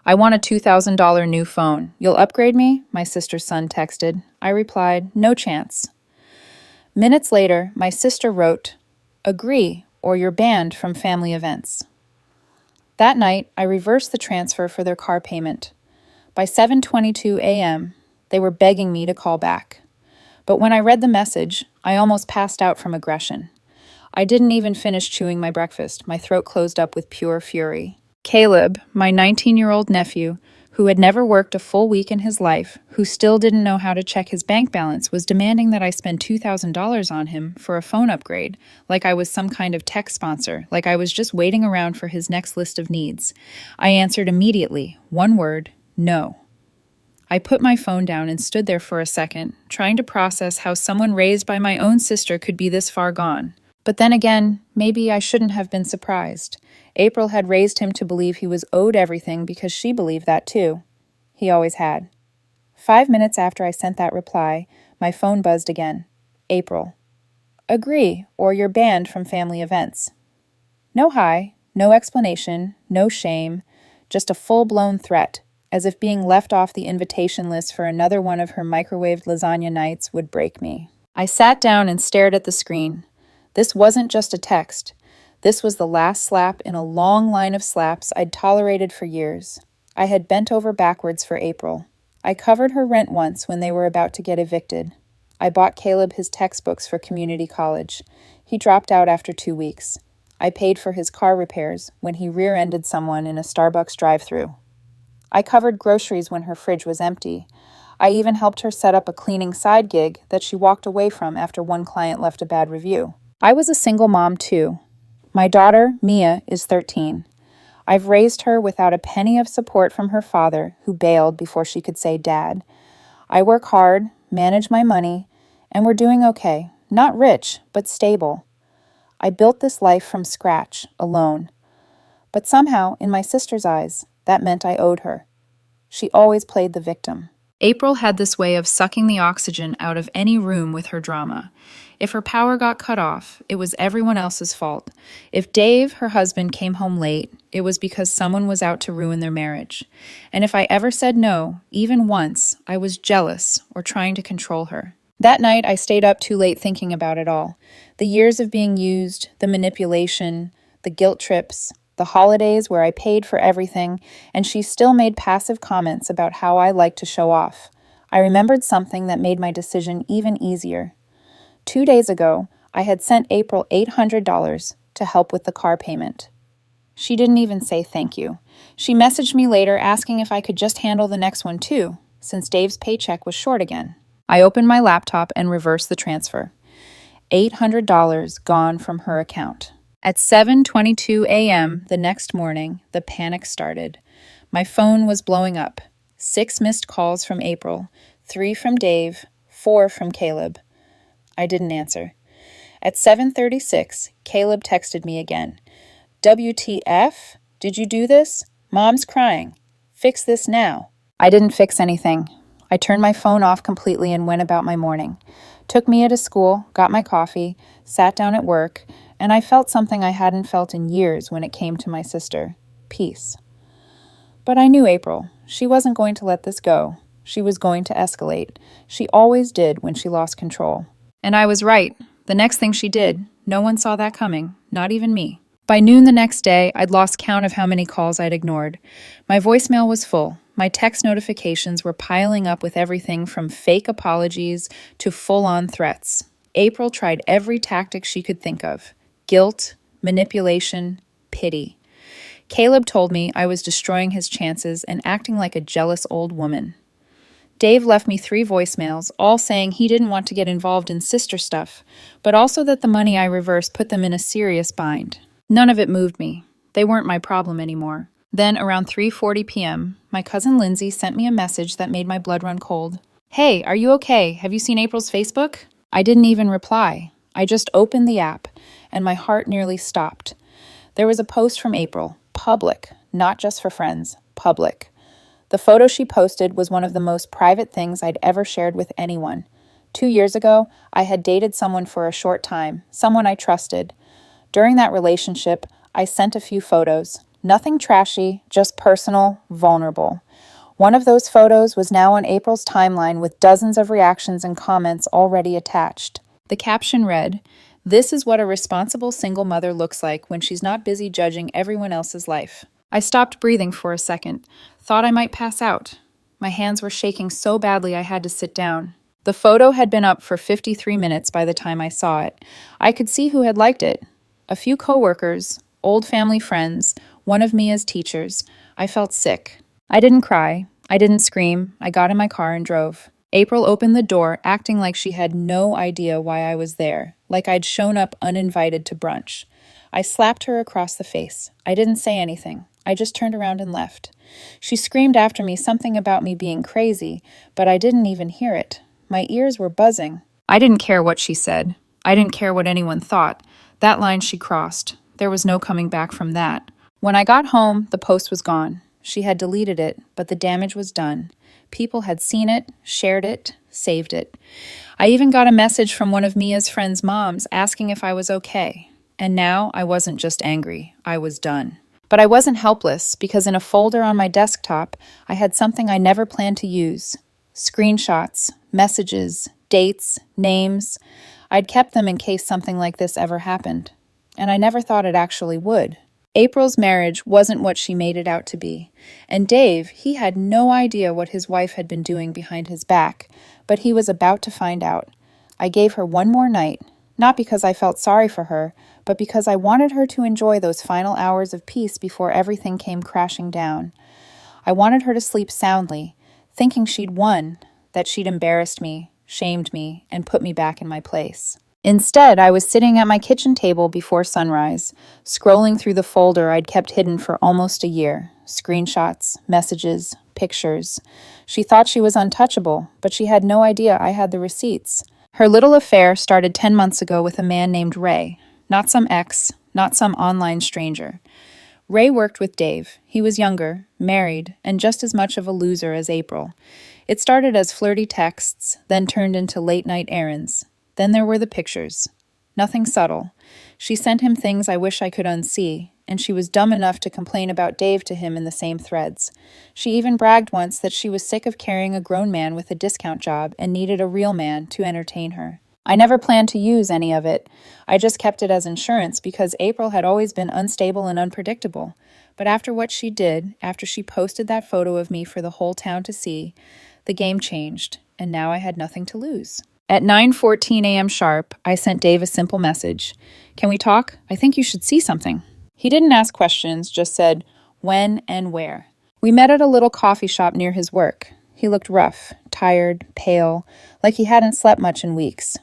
I want a $2,000 new phone. You'll upgrade me? My sister's son texted. I replied, no chance. Minutes later, my sister wrote, agree, or you're banned from family events. That night, I reversed the transfer for their car payment. By 7:22 a.m., they were begging me to call back. But when I read the message, I almost passed out from aggression. I didn't even finish chewing my breakfast. My throat closed up with pure fury. Caleb, my 19-year-old nephew, who had never worked a full week in his life, who still didn't know how to check his bank balance, was demanding that I spend $2,000 on him for a phone upgrade, like I was some kind of tech sponsor, like I was just waiting around for his next list of needs. I answered immediately, one word, no. I put my phone down and stood there for a second, trying to process how someone raised by my own sister could be this far gone. But then again, maybe I shouldn't have been surprised. April had raised him to believe he was owed everything because she believed that too. He always had. 5 minutes after I sent that reply, my phone buzzed again. April. Agree, or you're banned from family events. No hi, no explanation, no shame, just a full-blown threat, as if being left off the invitation list for another one of her microwaved lasagna nights would break me. I sat down and stared at the screen. This wasn't just a text. This was the last slap in a long line of slaps I'd tolerated for years. I had bent over backwards for April. I covered her rent once when they were about to get evicted. I bought Caleb his textbooks for community college. He dropped out after 2 weeks. I paid for his car repairs when he rear-ended someone in a Starbucks drive-thru. I covered groceries when her fridge was empty. I even helped her set up a cleaning side gig that she walked away from after one client left a bad review. I was a single mom too. My daughter, Mia, is 13. I've raised her without a penny of support from her father, who bailed before she could say dad. I work hard, manage my money, and we're doing okay. Not rich, but stable. I built this life from scratch, alone. But somehow, in my sister's eyes, that meant I owed her. She always played the victim. April had this way of sucking the oxygen out of any room with her drama. If her power got cut off, it was everyone else's fault. If Dave, her husband, came home late, it was because someone was out to ruin their marriage. And if I ever said no, even once, I was jealous or trying to control her. That night, I stayed up too late thinking about it all. The years of being used, the manipulation, the guilt trips, the holidays where I paid for everything, and she still made passive comments about how I liked to show off. I remembered something that made my decision even easier. 2 days ago, I had sent April $800 to help with the car payment. She didn't even say thank you. She messaged me later asking if I could just handle the next one too, since Dave's paycheck was short again. I opened my laptop and reversed the transfer. $800 gone from her account. At 7:22 a.m. the next morning, the panic started. My phone was blowing up. 6 missed calls from April, 3 from Dave, 4 from Caleb. I didn't answer. At 7:36, Caleb texted me again. WTF? Did you do this? Mom's crying. Fix this now. I didn't fix anything. I turned my phone off completely and went about my morning. Took Mia to school, got my coffee, sat down at work, and I felt something I hadn't felt in years when it came to my sister. Peace. But I knew April. She wasn't going to let this go. She was going to escalate. She always did when she lost control. And I was right. The next thing she did, no one saw that coming, not even me. By noon the next day, I'd lost count of how many calls I'd ignored. My voicemail was full. My text notifications were piling up with everything from fake apologies to full-on threats. April tried every tactic she could think of. Guilt, manipulation, pity. Caleb told me I was destroying his chances and acting like a jealous old woman. Dave left me 3 voicemails, all saying he didn't want to get involved in sister stuff, but also that the money I reversed put them in a serious bind. None of it moved me. They weren't my problem anymore. Then, around 3:40 p.m., my cousin Lindsay sent me a message that made my blood run cold. Hey, are you okay? Have you seen April's Facebook? I didn't even reply. I just opened the app, and my heart nearly stopped. There was a post from April, public, not just for friends, public. The photo she posted was one of the most private things I'd ever shared with anyone. 2 years ago, I had dated someone for a short time, someone I trusted. During that relationship, I sent a few photos. Nothing trashy, just personal, vulnerable. One of those photos was now on April's timeline with dozens of reactions and comments already attached. The caption read, "This is what a responsible single mother looks like when she's not busy judging everyone else's life." I stopped breathing for a second, thought I might pass out. My hands were shaking so badly I had to sit down. The photo had been up for 53 minutes by the time I saw it. I could see who had liked it. A few coworkers, old family friends, one of Mia's teachers. I felt sick. I didn't cry. I didn't scream. I got in my car and drove. April opened the door, acting like she had no idea why I was there, like I'd shown up uninvited to brunch. I slapped her across the face. I didn't say anything. I just turned around and left. She screamed after me something about me being crazy, but I didn't even hear it. My ears were buzzing. I didn't care what she said. I didn't care what anyone thought. That line she crossed. There was no coming back from that. When I got home, the post was gone. She had deleted it, but the damage was done. People had seen it, shared it, saved it. I even got a message from one of Mia's friends' moms asking if I was okay. And now I wasn't just angry, I was done. But I wasn't helpless because in a folder on my desktop, I had something I never planned to use. Screenshots, messages, dates, names. I'd kept them in case something like this ever happened. And I never thought it actually would. April's marriage wasn't what she made it out to be. And Dave, he had no idea what his wife had been doing behind his back, but he was about to find out. I gave her one more night, not because I felt sorry for her, but because I wanted her to enjoy those final hours of peace before everything came crashing down. I wanted her to sleep soundly, thinking she'd won, that she'd embarrassed me, shamed me, and put me back in my place. Instead, I was sitting at my kitchen table before sunrise, scrolling through the folder I'd kept hidden for almost a year. Screenshots, messages, pictures. She thought she was untouchable, but she had no idea I had the receipts. Her little affair started 10 months ago with a man named Ray. Not some ex, not some online stranger. Ray worked with Dave. He was younger, married, and just as much of a loser as April. It started as flirty texts, then turned into late-night errands. Then there were the pictures. Nothing subtle. She sent him things I wish I could unsee, and she was dumb enough to complain about Dave to him in the same threads. She even bragged once that she was sick of carrying a grown man with a discount job and needed a real man to entertain her. I never planned to use any of it. I just kept it as insurance because April had always been unstable and unpredictable. But after what she did, after she posted that photo of me for the whole town to see, the game changed, and now I had nothing to lose. At 9:14 a.m. sharp, I sent Dave a simple message. "Can we talk? I think you should see something." He didn't ask questions, just said when and where. We met at a little coffee shop near his work. He looked rough, tired, pale, like he hadn't slept much in weeks.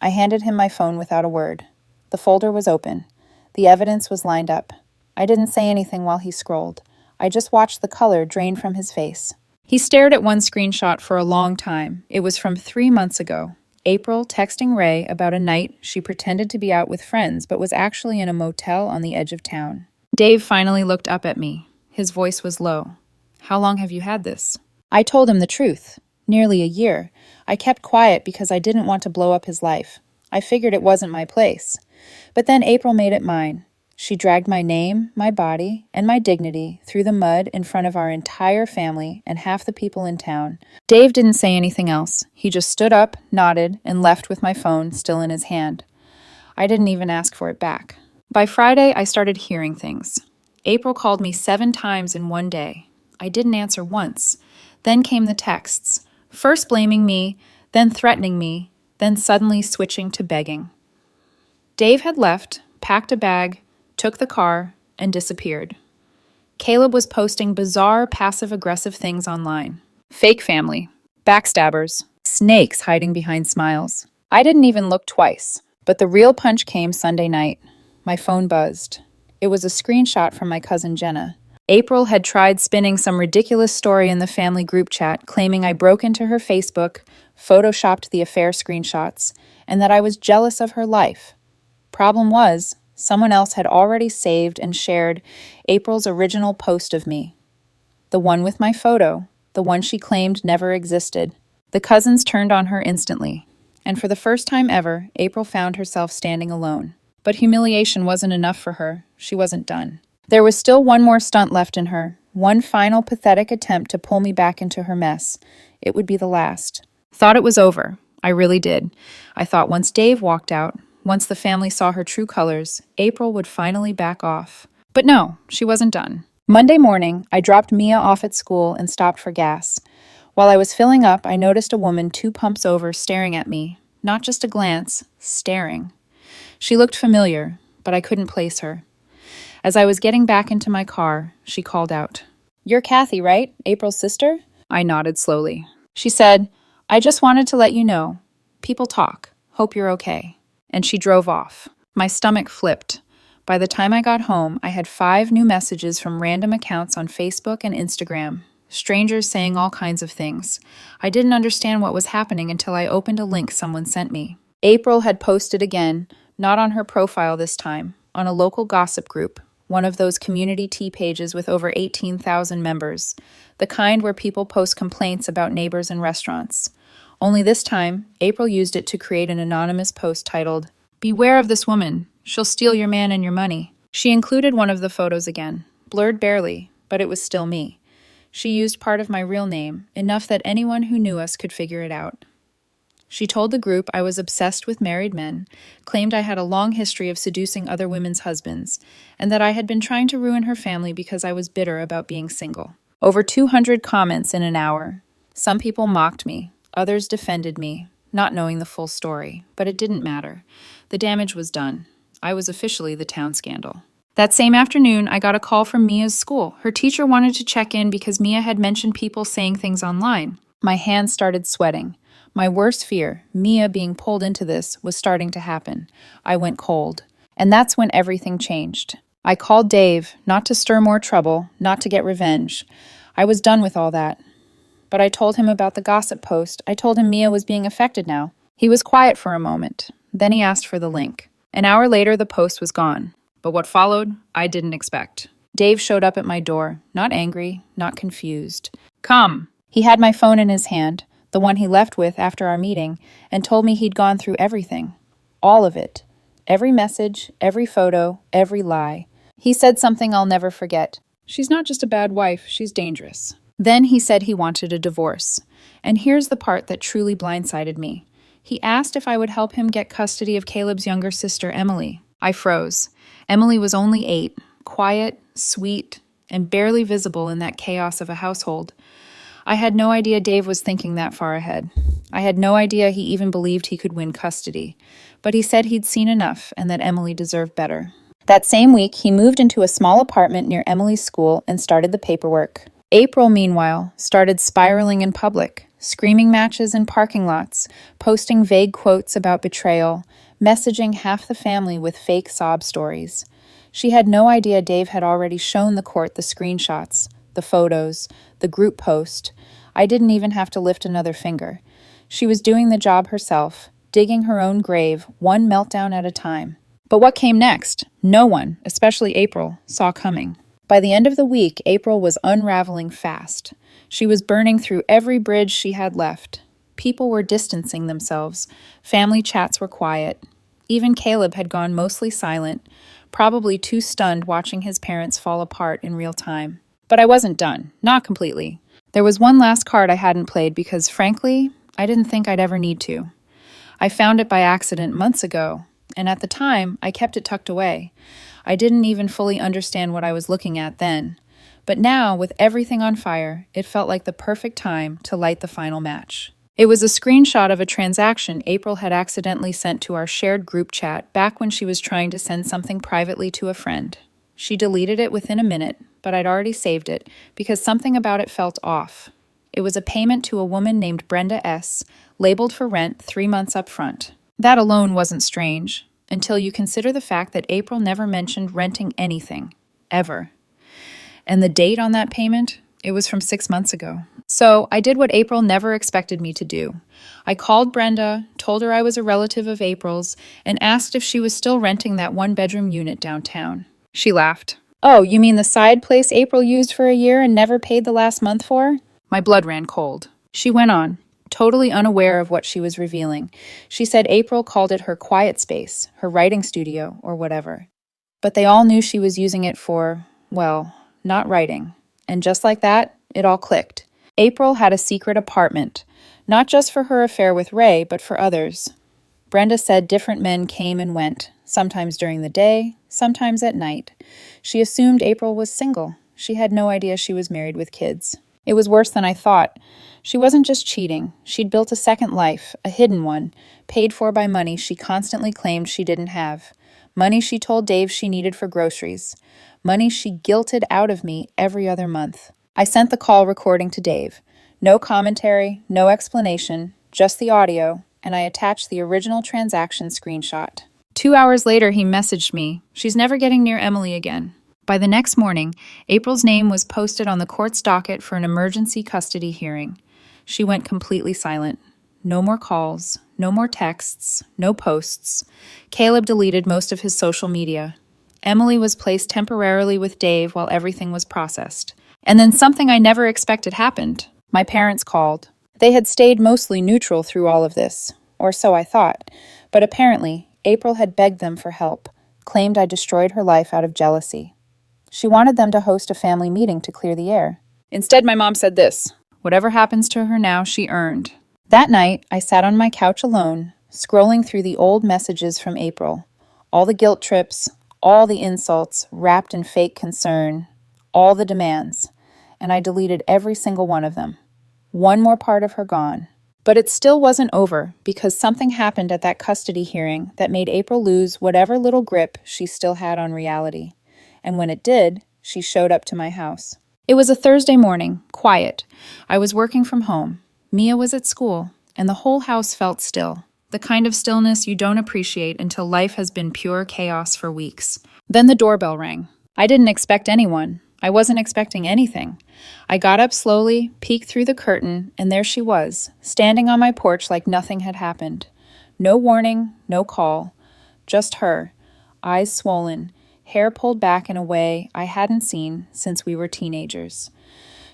I handed him my phone without a word. The folder was open. The evidence was lined up. I didn't say anything while he scrolled. I just watched the color drain from his face. He stared at one screenshot for a long time. It was from 3 months ago. April texting Ray about a night she pretended to be out with friends but was actually in a motel on the edge of town. Dave finally looked up at me. His voice was low. "How long have you had this?" I told him the truth. Nearly a year. I kept quiet because I didn't want to blow up his life. I figured it wasn't my place. But then April made it mine. She dragged my name, my body, and my dignity through the mud in front of our entire family and half the people in town. Dave didn't say anything else. He just stood up, nodded, and left with my phone still in his hand. I didn't even ask for it back. By Friday, I started hearing things. April called me 7 times in one day. I didn't answer once. Then came the texts, first blaming me, then threatening me, then suddenly switching to begging. Dave had left, packed a bag, took the car, and disappeared. Caleb was posting bizarre passive-aggressive things online. Fake family, backstabbers, snakes hiding behind smiles. I didn't even look twice, but the real punch came Sunday night. My phone buzzed. It was a screenshot from my cousin Jenna. April had tried spinning some ridiculous story in the family group chat, claiming I broke into her Facebook, photoshopped the affair screenshots, and that I was jealous of her life. Problem was, someone else had already saved and shared April's original post of me. The one with my photo, the one she claimed never existed. The cousins turned on her instantly, and for the first time ever, April found herself standing alone. But humiliation wasn't enough for her. She wasn't done. There was still one more stunt left in her, one final pathetic attempt to pull me back into her mess. It would be the last. Thought it was over. I really did. I thought once Dave walked out, once the family saw her true colors, April would finally back off. But no, she wasn't done. Monday morning, I dropped Mia off at school and stopped for gas. While I was filling up, I noticed a woman 2 pumps over staring at me. Not just a glance, staring. She looked familiar, but I couldn't place her. As I was getting back into my car, she called out, "You're Kathy, right? April's sister?" I nodded slowly. She said, "I just wanted to let you know. People talk. Hope you're okay." And she drove off. My stomach flipped. By the time I got home, I had 5 new messages from random accounts on Facebook and Instagram. Strangers saying all kinds of things. I didn't understand what was happening until I opened a link someone sent me. April had posted again, not on her profile this time, on a local gossip group, one of those community tea pages with over 18,000 members, the kind where people post complaints about neighbors and restaurants. Only this time, April used it to create an anonymous post titled, "Beware of this woman. She'll steal your man and your money." She included one of the photos again, blurred barely, but it was still me. She used part of my real name, enough that anyone who knew us could figure it out. She told the group I was obsessed with married men, claimed I had a long history of seducing other women's husbands, and that I had been trying to ruin her family because I was bitter about being single. Over 200 comments in an hour. Some people mocked me, others defended me, not knowing the full story, but it didn't matter. The damage was done. I was officially the town scandal. That same afternoon, I got a call from Mia's school. Her teacher wanted to check in because Mia had mentioned people saying things online. My hands started sweating. My worst fear, Mia being pulled into this, was starting to happen. I went cold. And that's when everything changed. I called Dave, not to stir more trouble, not to get revenge. I was done with all that. But I told him about the gossip post. I told him Mia was being affected now. He was quiet for a moment. Then he asked for the link. An hour later, the post was gone. But what followed, I didn't expect. Dave showed up at my door, not angry, not confused. "Come." He had my phone in his hand, the one he left with after our meeting, and told me he'd gone through everything. All of it. Every message, every photo, every lie. He said something I'll never forget. "She's not just a bad wife, she's dangerous." Then he said he wanted a divorce. And here's the part that truly blindsided me. He asked if I would help him get custody of Caleb's younger sister, Emily. I froze. Emily was only 8, quiet, sweet, and barely visible in that chaos of a household. I had no idea Dave was thinking that far ahead. I had no idea he even believed he could win custody. But he said he'd seen enough and that Emily deserved better. That same week, he moved into a small apartment near Emily's school and started the paperwork. April, meanwhile, started spiraling in public, screaming matches in parking lots, posting vague quotes about betrayal, messaging half the family with fake sob stories. She had no idea Dave had already shown the court the screenshots, the photos, the group post. I didn't even have to lift another finger. She was doing the job herself, digging her own grave, one meltdown at a time. But what came next? No one, especially April, saw coming. By the end of the week, April was unraveling fast. She was burning through every bridge she had left. People were distancing themselves. Family chats were quiet. Even Caleb had gone mostly silent, probably too stunned watching his parents fall apart in real time. But I wasn't done. Not completely. There was one last card I hadn't played because, frankly, I didn't think I'd ever need to. I found it by accident months ago, and at the time, I kept it tucked away. I didn't even fully understand what I was looking at then. But now, with everything on fire, it felt like the perfect time to light the final match. It was a screenshot of a transaction April had accidentally sent to our shared group chat back when she was trying to send something privately to a friend. She deleted it within a minute, but I'd already saved it because something about it felt off. It was a payment to a woman named Brenda S., labeled for rent 3 months up front. That alone wasn't strange, until you consider the fact that April never mentioned renting anything, ever. And the date on that payment, it was from 6 months ago. So I did what April never expected me to do. I called Brenda, told her I was a relative of April's, and asked if she was still renting that 1-bedroom unit downtown. She laughed. "Oh, you mean the side place April used for a year and never paid the last month for?" My blood ran cold. She went on, totally unaware of what she was revealing. She said April called it her quiet space, her writing studio, or whatever. But they all knew she was using it for, well, not writing. And just like that, it all clicked. April had a secret apartment, not just for her affair with Ray, but for others. Brenda said different men came and went, sometimes during the day, sometimes at night. She assumed April was single. She had no idea she was married with kids. It was worse than I thought. She wasn't just cheating. She'd built a second life, a hidden one, paid for by money she constantly claimed she didn't have. Money she told Dave she needed for groceries. Money she guilted out of me every other month. I sent the call recording to Dave. No commentary, no explanation, just the audio, and I attached the original transaction screenshot. 2 hours later, he messaged me. She's never getting near Emily again. By the next morning, April's name was posted on the court's docket for an emergency custody hearing. She went completely silent. No more calls, no more texts, no posts. Caleb deleted most of his social media. Emily was placed temporarily with Dave while everything was processed. And then something I never expected happened. My parents called. They had stayed mostly neutral through all of this, or so I thought, but apparently April had begged them for help, claimed I destroyed her life out of jealousy. She wanted them to host a family meeting to clear the air. Instead, my mom said this: whatever happens to her now, she earned. That night, I sat on my couch alone, scrolling through the old messages from April. All the guilt trips, all the insults wrapped in fake concern, all the demands, and I deleted every single one of them. One more part of her gone. But it still wasn't over, because something happened at that custody hearing that made April lose whatever little grip she still had on reality. And when it did, she showed up to my house. It was a Thursday morning, quiet. I was working from home. Mia was at school, and the whole house felt still. The kind of stillness you don't appreciate until life has been pure chaos for weeks. Then the doorbell rang. I didn't expect anyone. I wasn't expecting anything. I got up slowly, peeked through the curtain, and there she was, standing on my porch like nothing had happened. No warning, no call. Just her, eyes swollen, hair pulled back in a way I hadn't seen since we were teenagers.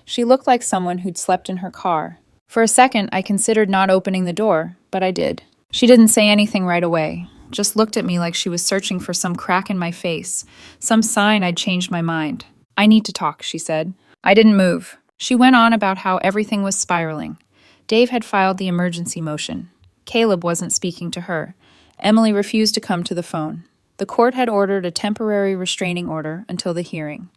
She looked like someone who'd slept in her car. For a second, I considered not opening the door, but I did. She didn't say anything right away, just looked at me like she was searching for some crack in my face, some sign I'd changed my mind. I need to talk, she said. I didn't move. She went on about how everything was spiraling. Dave had filed the emergency motion. Caleb wasn't speaking to her. Emily refused to come to the phone. The court had ordered a temporary restraining order until the hearing.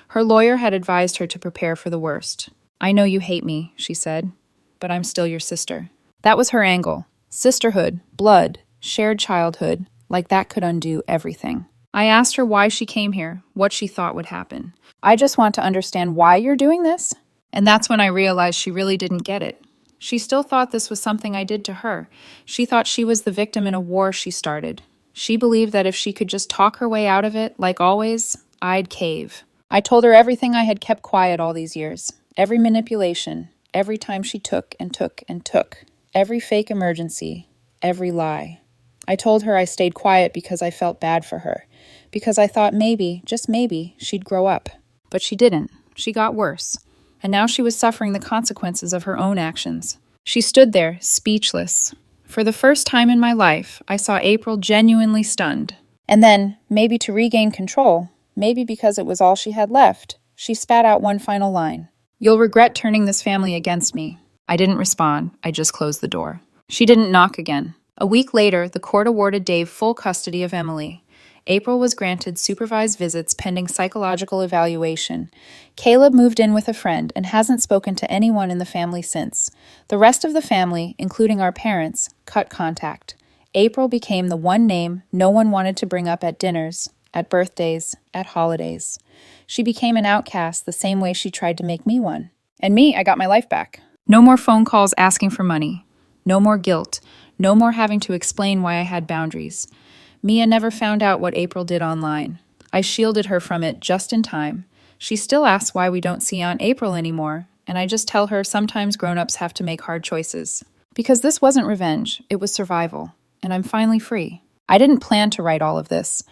Her lawyer had advised her to prepare for the worst. I know you hate me, she said, but I'm still your sister. That was her angle. Sisterhood, blood, shared childhood, like that could undo everything. I asked her why she came here, what she thought would happen. I just want to understand why you're doing this. And that's when I realized she really didn't get it. She still thought this was something I did to her. She thought she was the victim in a war she started. She believed that if she could just talk her way out of it, like always, I'd cave. I told her everything I had kept quiet all these years. Every manipulation, every time she took and took and took. Every fake emergency, every lie. I told her I stayed quiet because I felt bad for her. Because I thought maybe, just maybe, she'd grow up. But she didn't. She got worse. And now she was suffering the consequences of her own actions. She stood there, speechless. For the first time in my life, I saw April genuinely stunned. And then, maybe to regain control, maybe because it was all she had left, she spat out one final line. You'll regret turning this family against me. I didn't respond. I just closed the door. She didn't knock again. A week later, the court awarded Dave full custody of Emily. April was granted supervised visits pending psychological evaluation. Caleb moved in with a friend and hasn't spoken to anyone in the family since. The rest of the family, including our parents, cut contact. April became the one name no one wanted to bring up at dinners, at birthdays, at holidays. She became an outcast the same way she tried to make me one. And me, I got my life back. No more phone calls asking for money. No more guilt. No more having to explain why I had boundaries. Mia never found out what April did online. I shielded her from it just in time. She still asks why we don't see Aunt April anymore, and I just tell her sometimes grown-ups have to make hard choices. Because this wasn't revenge, it was survival, and I'm finally free. I didn't plan to write all of this.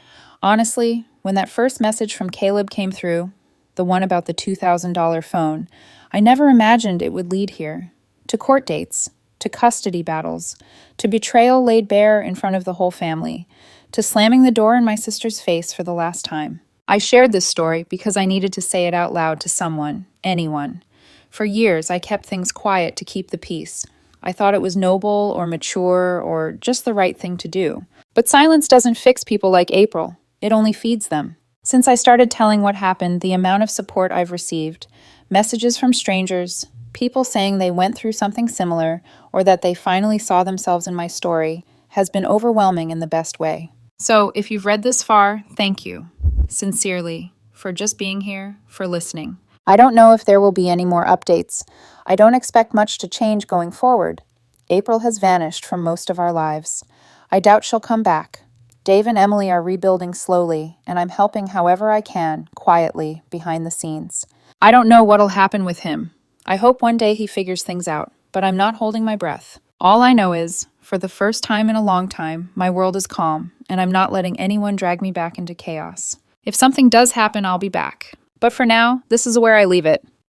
Honestly, when that first message from Caleb came through, the one about the $2,000 phone, I never imagined it would lead here. To court dates, to custody battles, to betrayal laid bare in front of the whole family, to slamming the door in my sister's face for the last time. I shared this story because I needed to say it out loud to someone, anyone. For years, I kept things quiet to keep the peace. I thought it was noble or mature or just the right thing to do. But silence doesn't fix people like April, it only feeds them. Since I started telling what happened, the amount of support I've received, messages from strangers, people saying they went through something similar or that they finally saw themselves in my story, has been overwhelming in the best way. So, if you've read this far, thank you, sincerely, for just being here, for listening. I don't know if there will be any more updates. I don't expect much to change going forward. April has vanished from most of our lives. I doubt she'll come back. Dave and Emily are rebuilding slowly, and I'm helping however I can, quietly, behind the scenes. I don't know what'll happen with him. I hope one day he figures things out, but I'm not holding my breath. All I know is, for the first time in a long time, my world is calm, and I'm not letting anyone drag me back into chaos. If something does happen, I'll be back. But for now, this is where I leave it.